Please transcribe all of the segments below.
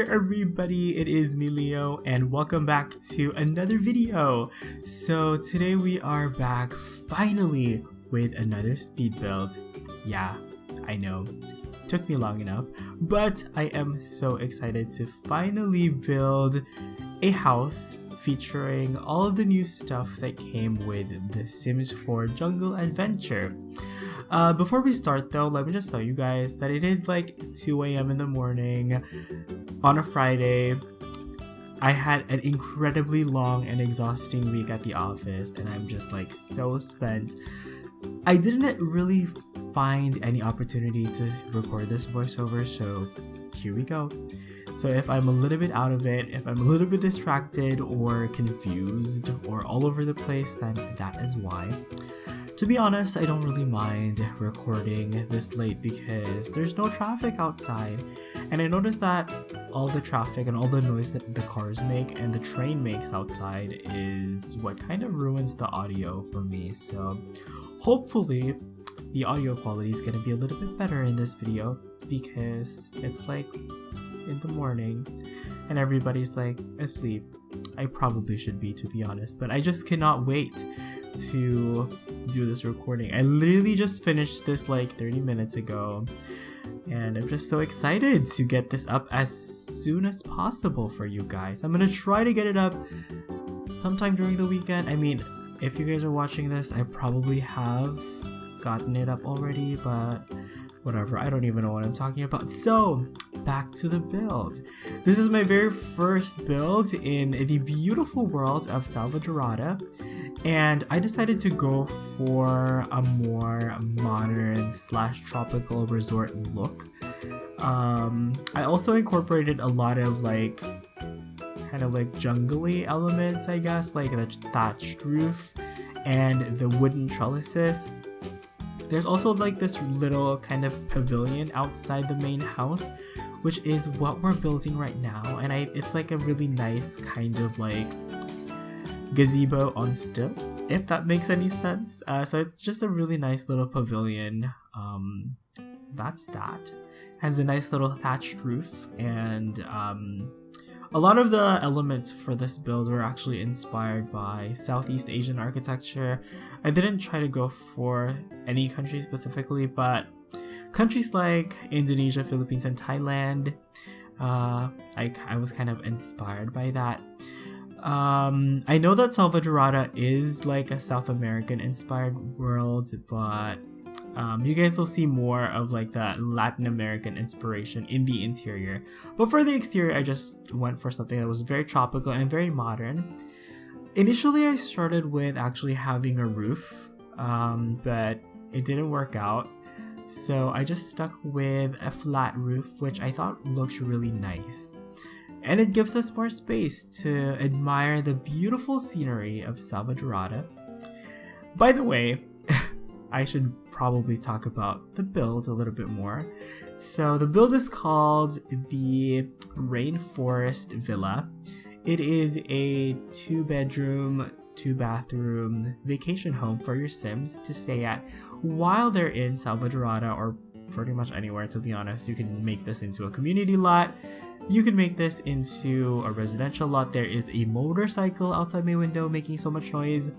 there everybody, it is me Leo and welcome back to another video. So today we are back finally with another speed build. Yeah, I know, took me long enough, but I am so excited to finally build a house featuring all of the new stuff that came with the Sims 4 Jungle Adventure. Before we start though, let me just tell you guys that it is like 2 a.m. in the morning on a Friday. I had an incredibly long and exhausting week at the office and I'm just like so spent. I didn't really find any opportunity to record this voiceover, so here we go. So if I'm a little bit out of it, if I'm a little bit distracted or confused or all over the place, then that is why. To be honest, I don't really mind recording this late because there's no traffic outside, and I noticed that all the traffic and all the noise that the cars make and the train makes outside is what kind of ruins the audio for me. So hopefully the audio quality is going to be a little bit better in this video because it's like in the morning and everybody's like asleep. I probably should be, to be honest, but I just cannot wait to do this recording. I literally just finished this like 30 minutes ago and I'm just so excited to get this up as soon as possible for you guys. I'm gonna try to get it up sometime during the weekend. I mean, if you guys are watching this, I probably have gotten it up already, but whatever, I don't even know what I'm talking about. So back to the build. This is my very first build in the beautiful world of Salvadorada, and I decided to go for a more modern / tropical resort look. I also incorporated a lot of like kind of like jungly elements, I guess, like the thatched roof and the wooden trellises. There's also like this little kind of pavilion outside the main house, which is what we're building right now, and it's like a really nice kind of like gazebo on stilts, if that makes any sense. So it's just a really nice little pavilion. That's that. Has a nice little thatched roof, and a lot of the elements for this build were actually inspired by Southeast Asian architecture. I didn't try to go for any country specifically, but countries like Indonesia, Philippines, and Thailand, I was kind of inspired by that. I know that Salvadorada is like a South American inspired world, but you guys will see more of like that Latin American inspiration in the interior. But for the exterior, I just went for something that was very tropical and very modern. Initially, I started with actually having a roof, but it didn't work out. So I just stuck with a flat roof, which I thought looked really nice. And it gives us more space to admire the beautiful scenery of Salvadorada. By the way, I should probably talk about the build a little bit more. So the build is called the Rainforest Villa. It is a 2-bedroom, 2-bathroom vacation home for your Sims to stay at while they're in Salvadorada, or pretty much anywhere, to be honest. You can make this into a community lot. You can make this into a residential lot. There is a motorcycle outside my window making so much noise.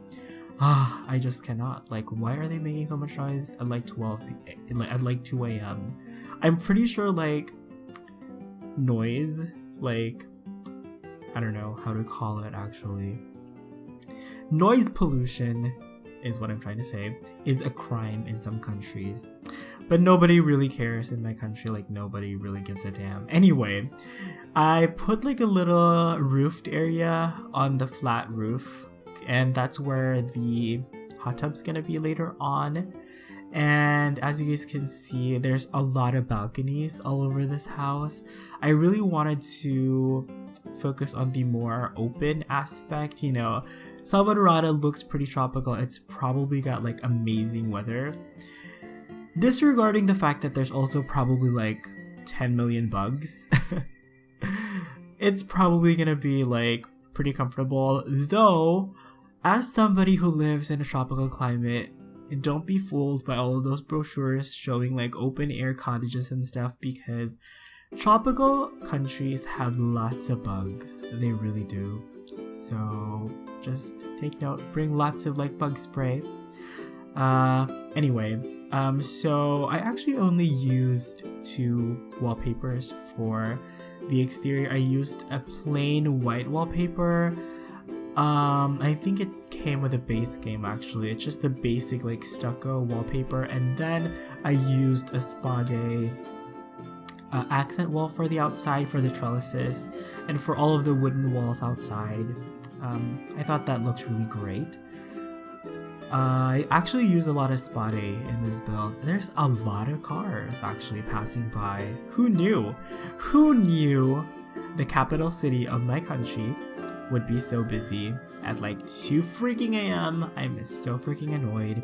I just cannot. Like, why are they making so much noise at like 2 a.m? I'm pretty sure like noise, like, I don't know how to call it actually. Noise pollution is what I'm trying to say, is a crime in some countries. But nobody really cares in my country, like nobody really gives a damn. Anyway, I put like a little roofed area on the flat roof, and that's where the hot tub's gonna be later on. And as you guys can see, there's a lot of balconies all over this house. I really wanted to focus on the more open aspect, you know. Salvadorada looks pretty tropical. It's probably got like amazing weather. Disregarding the fact that there's also probably like 10 million bugs. It's probably gonna be like pretty comfortable, though. As somebody who lives in a tropical climate, don't be fooled by all of those brochures showing like open air cottages and stuff, because Tropical countries have lots of bugs. They really do. So just take note, bring lots of like bug spray. Anyway, so I actually only used 2 wallpapers for the exterior. I used a plain white wallpaper. I think it came with a base game actually. It's just the basic like stucco wallpaper, and then I used a spa day accent wall for the outside for the trellises and for all of the wooden walls outside. I thought that looked really great. I actually use a lot of spa day in this build. There's a lot of cars actually passing by. Who knew? Who knew the capital city of my country would be so busy at like 2 freaking a.m. I'm so freaking annoyed.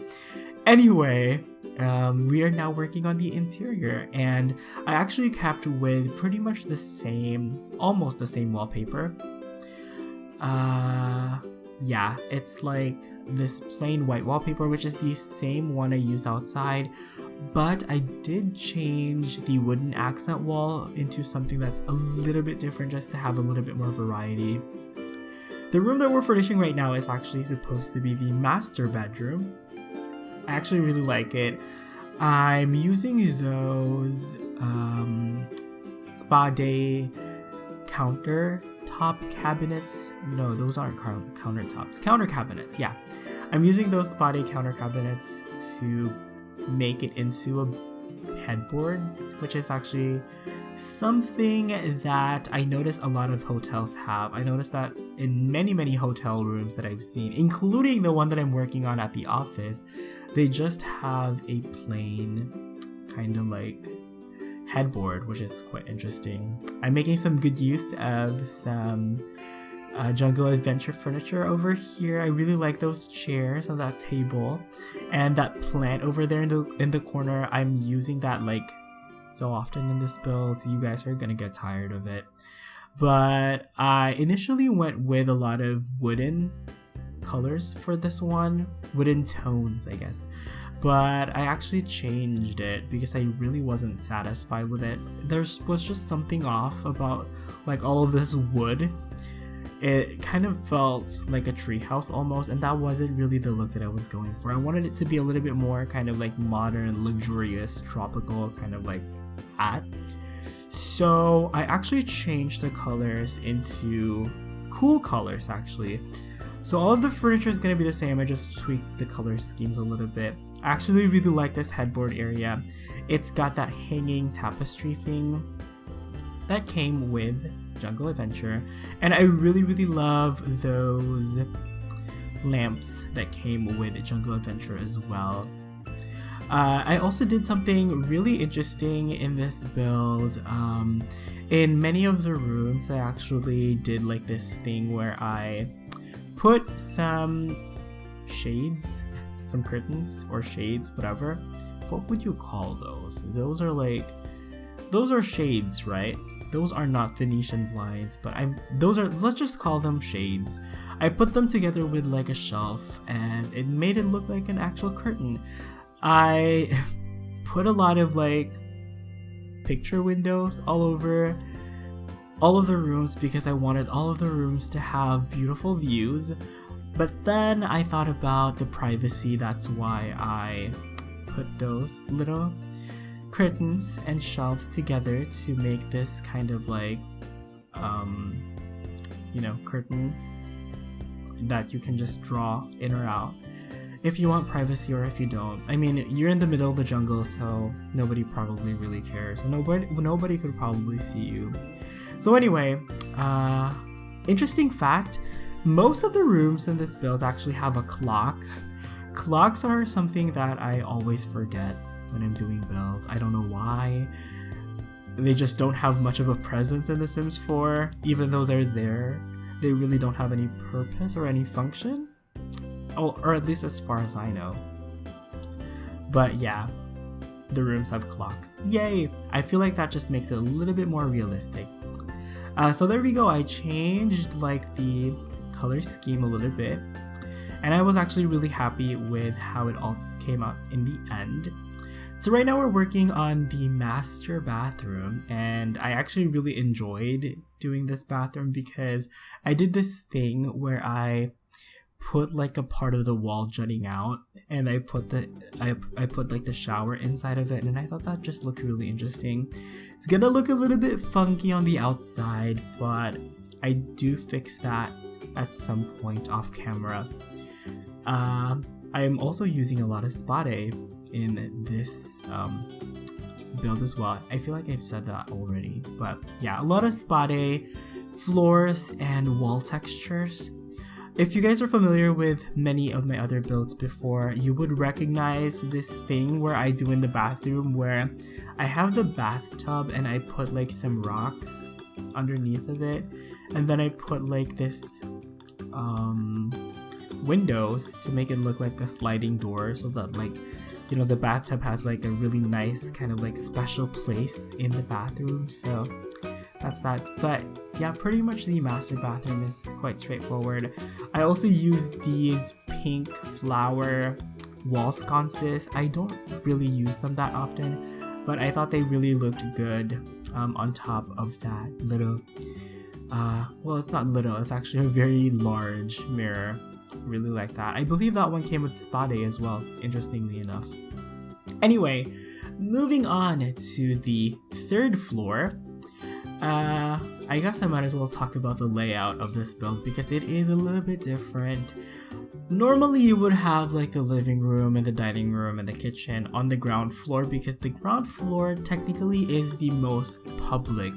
Anyway, we are now working on the interior, and I actually kept with pretty much the same, almost the same wallpaper. Yeah, it's like this plain white wallpaper, which is the same one I used outside, but I did change the wooden accent wall into something that's a little bit different just to have a little bit more variety. The room that we're furnishing right now is actually supposed to be the master bedroom. I actually really like it. I'm using those spa day countertop cabinets. No, those aren't countertops. Counter cabinets, yeah. I'm using those spa day counter cabinets to make it into a headboard, which is actually something that I notice a lot of hotels have. I noticed that in many hotel rooms that I've seen, including the one that I'm working on at the office, they just have a plain kind of like headboard, which is quite interesting. I'm making some good use of some jungle adventure furniture over here. I really like those chairs on that table, and that plant over there in the corner. I'm using that like so often in this build. You guys are gonna get tired of it. But I initially went with a lot of wooden colors for this one, wooden tones I guess, but I actually changed it because I really wasn't satisfied with it. There was just something off about like all of this wood. It kind of felt like a treehouse almost, and that wasn't really the look that I was going for. I wanted it to be a little bit more kind of like modern, luxurious, tropical, kind of like that. So I actually changed the colors into cool colors actually. So all of the furniture is going to be the same. I just tweaked the color schemes a little bit. I actually really like this headboard area. It's got that hanging tapestry thing that came with Jungle Adventure, and I really love those lamps that came with Jungle Adventure as well. I also did something really interesting in this build. In many of the rooms I actually did like this thing where I put some shades, some curtains or shades, whatever. What would you call those? Those are shades, right? Those are not Venetian blinds, but let's just call them shades. I put them together with like a shelf, and it made it look like an actual curtain. I put a lot of like picture windows all over all of the rooms because I wanted all of the rooms to have beautiful views. But then I thought about the privacy. That's why I put those little curtains and shelves together to make this kind of like curtain that you can just draw in or out if you want privacy or if you don't. I mean, you're in the middle of the jungle, so nobody probably really cares, and nobody could probably see you. So anyway, interesting fact, most of the rooms in this build actually have a clock. Clocks are something that I always forget when I'm doing builds. I don't know why. They just don't have much of a presence in The Sims 4. Even though they're there, they really don't have any purpose or any function. Oh, or at least as far as I know. But yeah, the rooms have clocks. Yay! I feel like that just makes it a little bit more realistic. So there we go. I changed like the color scheme a little bit, and I was actually really happy with how it all came out in the end. So right now we're working on the master bathroom, and I actually really enjoyed doing this bathroom because I did this thing where I put like a part of the wall jutting out, and I put like the shower inside of it, and I thought that just looked really interesting. It's gonna look a little bit funky on the outside, but I do fix that at some point off camera. I am also using a lot of spade in this build as well. I feel like I've said that already, but yeah, a lot of spade, floors, and wall textures. If you guys are familiar with many of my other builds before, you would recognize this thing where I do in the bathroom where I have the bathtub and I put like some rocks underneath of it, and then I put like this windows to make it look like a sliding door, so that like, you know, the bathtub has like a really nice kind of like special place in the bathroom. So that's that. But yeah, pretty much the master bathroom is quite straightforward. I also used these pink flower wall sconces. I don't really use them that often, but I thought they really looked good on top of that little well, it's not little, it's actually a very large mirror. Really like that. I believe that one came with spade as well, interestingly enough. Anyway, moving on to the third floor. I guess I might as well talk about the layout of this build because it is a little bit different. Normally you would have like the living room and the dining room and the kitchen on the ground floor, because the ground floor technically is the most public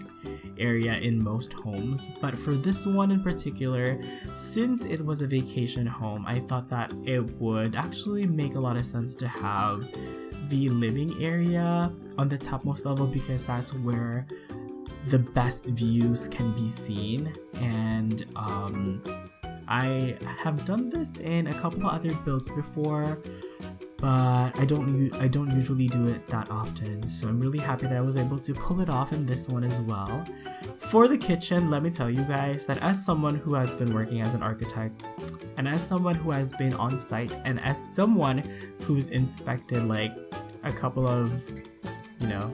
area in most homes. But for this one in particular, since it was a vacation home, I thought that it would actually make a lot of sense to have the living area on the topmost level, because that's where the best views can be seen. And I have done this in a couple of other builds before, but I don't usually do it that often, so I'm really happy that I was able to pull it off in this one as well. For the kitchen, let me tell you guys that as someone who has been working as an architect, and as someone who has been on site, and as someone who's inspected like a couple of, you know,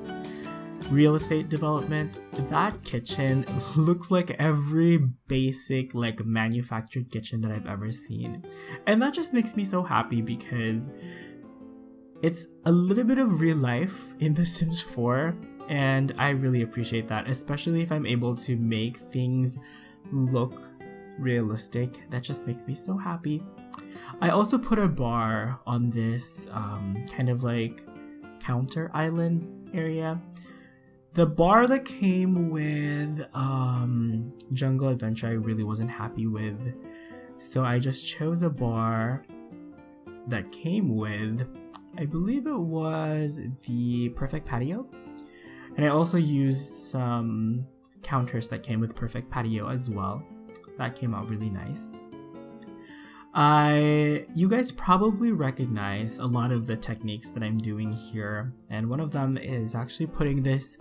real estate developments, that kitchen looks like every basic like manufactured kitchen that I've ever seen. And that just makes me so happy because it's a little bit of real life in The Sims 4, and I really appreciate that, especially if I'm able to make things look realistic. That just makes me so happy. I also put a bar on this kind of like counter island area. The bar that came with Jungle Adventure I really wasn't happy with, so I just chose a bar that came with, I believe it was the Perfect Patio, and I also used some counters that came with Perfect Patio as well. That came out really nice. You guys probably recognize a lot of the techniques that I'm doing here, and one of them is actually putting this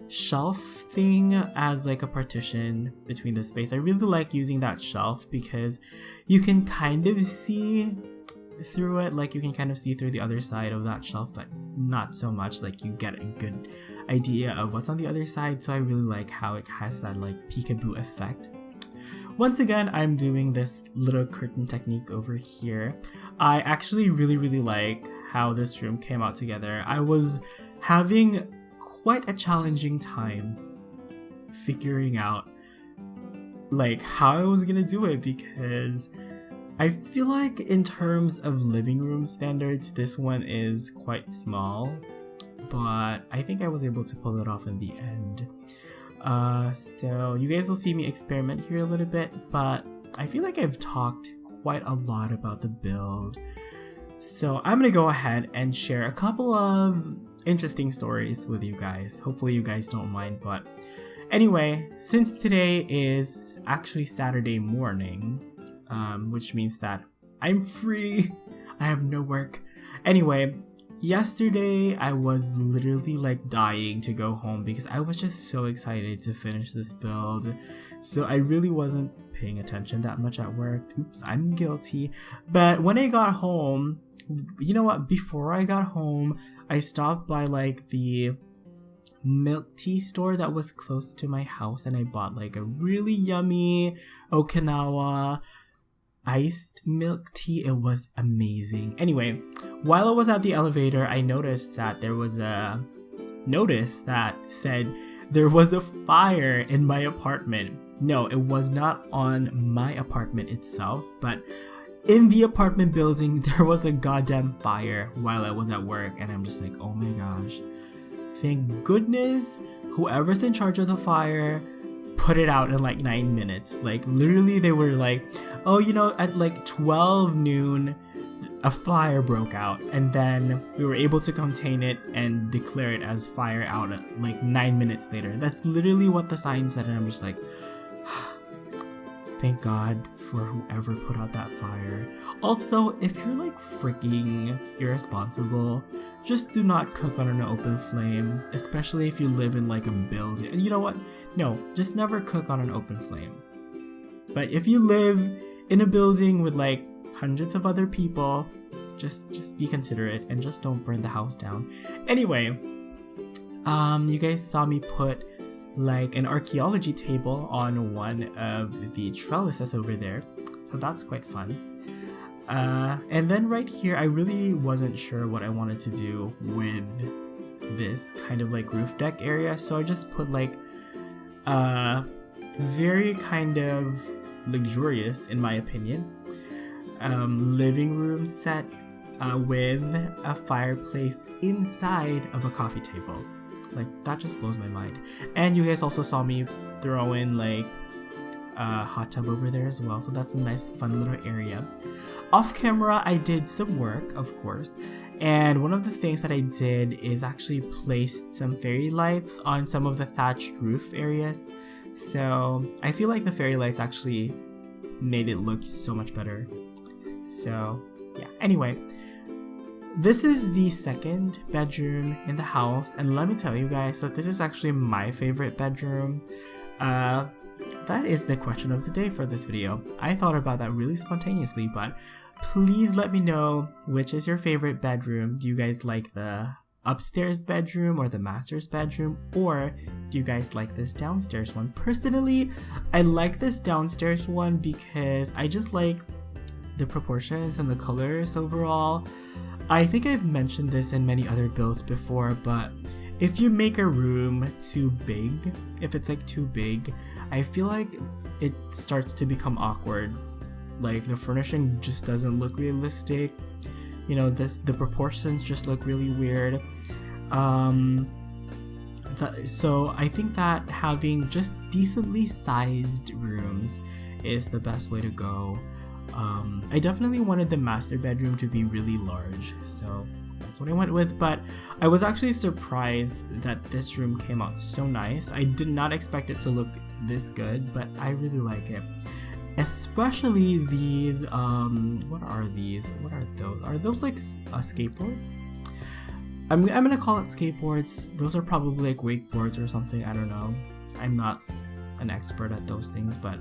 shelf thing as like a partition between the space. I really like using that shelf because you can kind of see through it, like you can kind of see through the other side of that shelf, but not so much, like you get a good idea of what's on the other side. So I really like how it has that like peekaboo effect. Once again, I'm doing this little curtain technique over here. I actually really like how this room came out together. I was having quite a challenging time figuring out like how I was gonna do it, because I feel like in terms of living room standards, this one is quite small, but I think I was able to pull it off in the end. So you guys will see me experiment here a little bit, but I feel like I've talked quite a lot about the build. So I'm gonna go ahead and share a couple of interesting stories with you guys. Hopefully you guys don't mind, but anyway, since today is actually Saturday morning, which means that I'm free, I have no work. Anyway, yesterday I was literally like dying to go home because I was just so excited to finish this build. So I really wasn't paying attention that much at work. Oops, I'm guilty. But when I got home, you know what? Before I got home, I stopped by like the milk tea store that was close to my house, and I bought like a really yummy Okinawa iced milk tea. It was amazing. Anyway, while I was at the elevator, I noticed that there was a notice that said there was a fire in my apartment. No, it was not on my apartment itself, but in the apartment building there was a goddamn fire while I was at work, and I'm just like, oh my gosh, thank goodness whoever's in charge of the fire put it out in like 9 minutes. Like literally they were like, oh, you know, at like 12 noon a fire broke out, and then we were able to contain it and declare it as fire out at like 9 minutes later. That's literally what the sign said, and I'm just like, thank God for whoever put out that fire. Also, if you're like freaking irresponsible, just do not cook on an open flame, especially if you live in like a building. And you know what? No, just never cook on an open flame. But if you live in a building with like hundreds of other people, just be considerate and just don't burn the house down. Anyway, you guys saw me put like an archeology table on one of the trellises over there, so that's quite fun. And then right here, I really wasn't sure what I wanted to do with this kind of like roof deck area, so I just put like a very kind of luxurious, in my opinion, living room set with a fireplace inside of a coffee table. Like, that just blows my mind. And you guys also saw me throw in like a hot tub over there as well, so that's a nice fun little area. Off camera, I did some work, of course, and one of the things that I did is actually placed some fairy lights on some of the thatched roof areas. So I feel like the fairy lights actually made it look so much better. So yeah, anyway, this is the second bedroom in the house, and let me tell you guys that this is actually my favorite bedroom. That is the question of the day for this video. I thought about that really spontaneously, but please let me know which is your favorite bedroom. Do you guys like the upstairs bedroom or the master's bedroom, or do you guys like this downstairs one? Personally, I like this downstairs one because I just like the proportions and the colors overall. I think I've mentioned this in many other builds before, but if you make a room too big, if it's like too big, I feel like it starts to become awkward. Like the furnishing just doesn't look realistic. You know, the proportions just look really weird. So I think that having just decently sized rooms is the best way to go. I definitely wanted the master bedroom to be really large, so that's what I went with, but I was actually surprised that this room came out so nice. I did not expect it to look this good, but I really like it. Especially these, what are these? What are those? Are those like skateboards? I'm gonna call it skateboards. Those are probably like wakeboards or something, I don't know. I'm not an expert at those things, but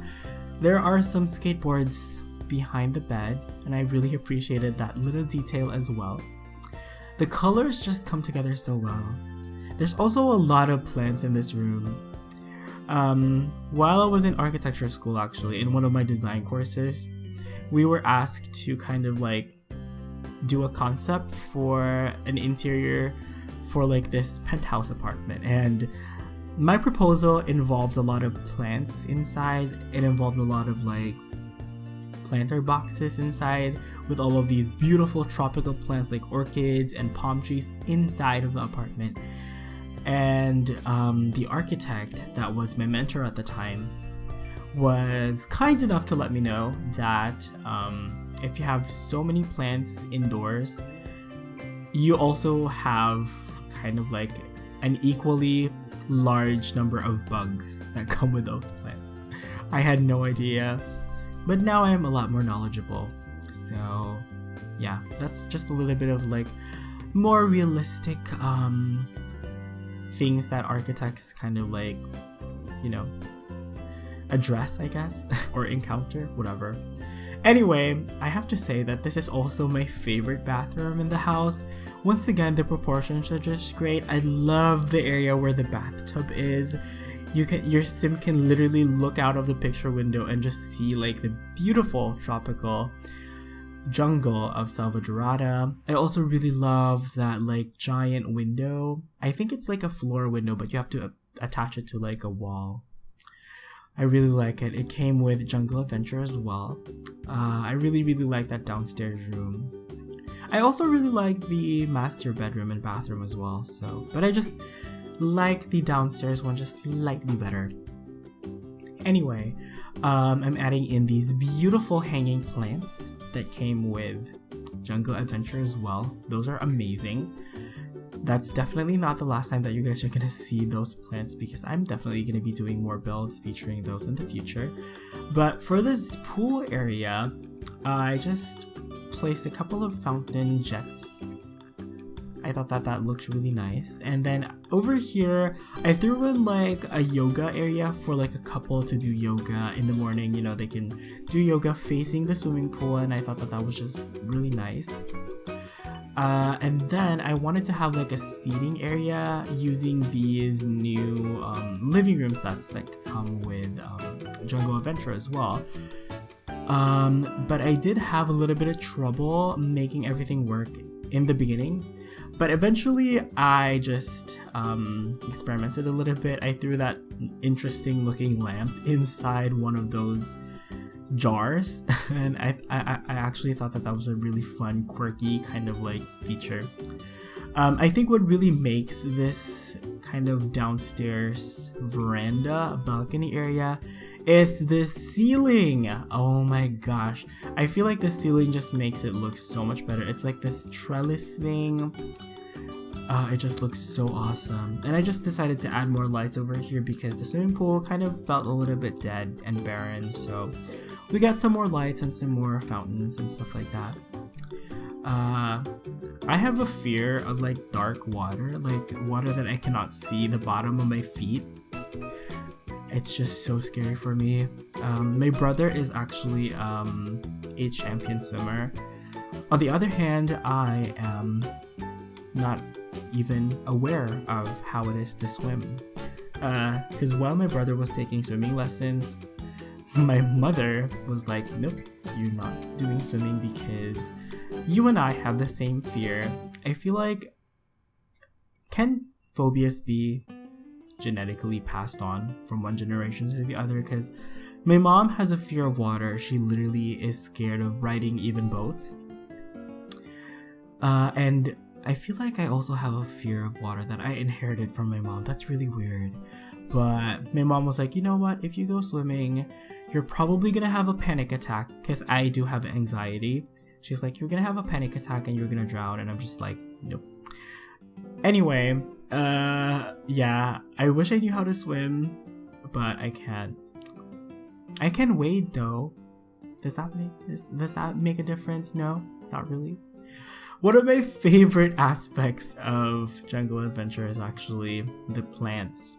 there are some skateboards behind the bed, and I really appreciated that little detail as well. The colors just come together so well. There's also a lot of plants in this room. While I was in architecture school, actually, in one of my design courses, we were asked to kind of like do a concept for an interior for like this penthouse apartment, and my proposal involved a lot of plants inside. It involved a lot of like planter boxes inside with all of these beautiful tropical plants like orchids and palm trees inside of the apartment. And the architect that was my mentor at the time was kind enough to let me know that if you have so many plants indoors, you also have kind of like an equally large number of bugs that come with those plants. I had no idea, but now I am a lot more knowledgeable. So yeah, that's just a little bit of like more realistic things that architects kind of like, you know, address, I guess, or encounter, whatever. Anyway, I have to say that this is also my favorite bathroom in the house. Once again, the proportions are just great. I love the area where the bathtub is. Your sim can literally look out of the picture window and just see like the beautiful tropical jungle of Salvadorada. I also really love that like giant window. I think it's like a floor window, but you have to attach it to like a wall. I really like it. It came with Jungle Adventure as well. I really like that downstairs room. I also really like the master bedroom and bathroom as well. But I just like the downstairs one just slightly better. Anyway, I'm adding in these beautiful hanging plants that came with Jungle Adventure as well. Those are amazing. That's definitely not the last time that you guys are gonna see those plants, because I'm definitely gonna be doing more builds featuring those in the future. But for this pool area, I just placed a couple of fountain jets. I thought that looked really nice. And then over here, I threw in like a yoga area for like a couple to do yoga in the morning. You know, they can do yoga facing the swimming pool, and I thought that was just really nice. And then I wanted to have like a seating area using these new living rooms that come with Jungle Adventure as well. But I did have a little bit of trouble making everything work in the beginning. But eventually I just experimented a little bit. I threw that interesting looking lamp inside one of those jars, and I actually thought that was a really fun, quirky kind of like feature. I think what really makes this kind of downstairs veranda balcony area is the ceiling. Oh my gosh, I feel like the ceiling just makes it look so much better. It's like this trellis thing. It just looks so awesome. And I just decided to add more lights over here because the swimming pool kind of felt a little bit dead and barren, so we got some more lights and some more fountains and stuff like that. I have a fear of like dark water, like water that I cannot see the bottom of my feet. It's just so scary for me. My brother is actually a champion swimmer. On the other hand, I am not even aware of how it is to swim. Because while my brother was taking swimming lessons, my mother was like, nope, you're not doing swimming because you and I have the same fear. I feel like, can phobias be genetically passed on from one generation to the other? Because my mom has a fear of water. She literally is scared of riding even boats. And I feel like I also have a fear of water that I inherited from my mom. That's really weird. But my mom was like, you know what? If you go swimming, you're probably gonna have a panic attack, because I do have anxiety. She's like, you're gonna have a panic attack and you're gonna drown. And I'm just like, nope. Anyway, yeah, I wish I knew how to swim, but I can't. I can wade though. Does that make a difference? No, not really. One of my favorite aspects of Jungle Adventure is actually the plants.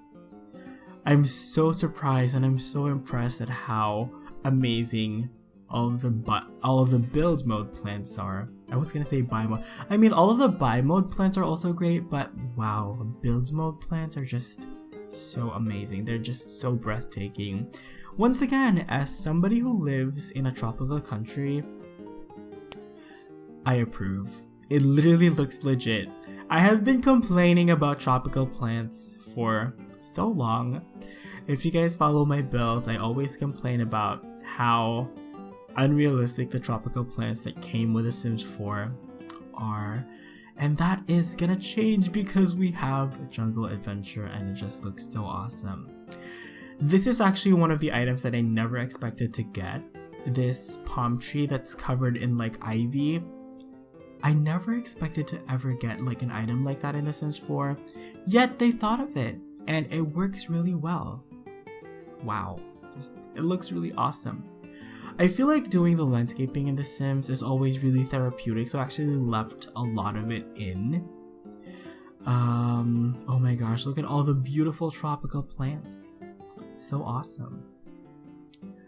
I'm so surprised and I'm so impressed at how amazing all of the build mode plants are. I was gonna say buy mode. I mean, all of the buy mode plants are also great, but wow, build mode plants are just so amazing. They're just so breathtaking. Once again, as somebody who lives in a tropical country, I approve. It literally looks legit. I have been complaining about tropical plants for so long. If you guys follow my builds, I always complain about how unrealistic the tropical plants that came with The Sims 4 are. And that is gonna change because we have Jungle Adventure and it just looks so awesome. This is actually one of the items that I never expected to get. This palm tree that's covered in like ivy. I never expected to ever get like an item like that in The Sims 4, yet they thought of it, and it works really well. Wow, it looks really awesome. I feel like doing the landscaping in The Sims is always really therapeutic, so I actually left a lot of it in. Oh my gosh, look at all the beautiful tropical plants. So awesome.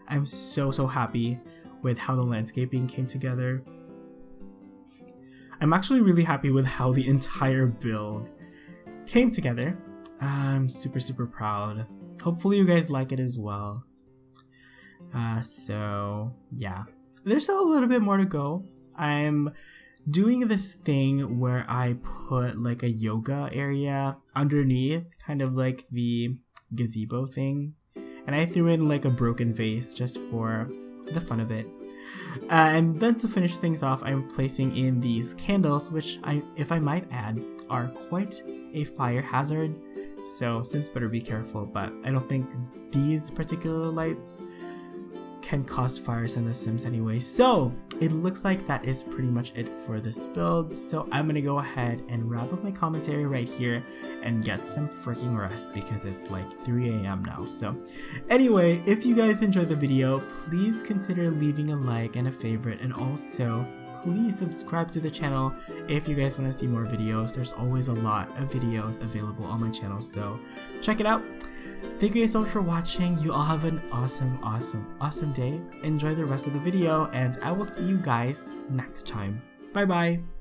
I'm so happy with how the landscaping came together. I'm actually really happy with how the entire build came together. I'm super proud. Hopefully you guys like it as well. So yeah, there's still a little bit more to go. I'm doing this thing where I put like a yoga area underneath, kind of like the gazebo thing, and I threw in like a broken vase just for the fun of it. And then to finish things off, I'm placing in these candles, which if I might add, are quite a fire hazard, so Sims better be careful, but I don't think these particular lights can cause fires in The Sims anyway. So it looks like that is pretty much it for this build, so I'm gonna go ahead and wrap up my commentary right here and get some freaking rest because it's like 3 a.m. now. So anyway, if you guys enjoyed the video, please consider leaving a like and a favorite, and also please subscribe to the channel if you guys want to see more videos. There's always a lot of videos available on my channel, so check it out. Thank you guys so much for watching. You all have an awesome day. Enjoy the rest of the video, and I will see you guys next time. Bye bye.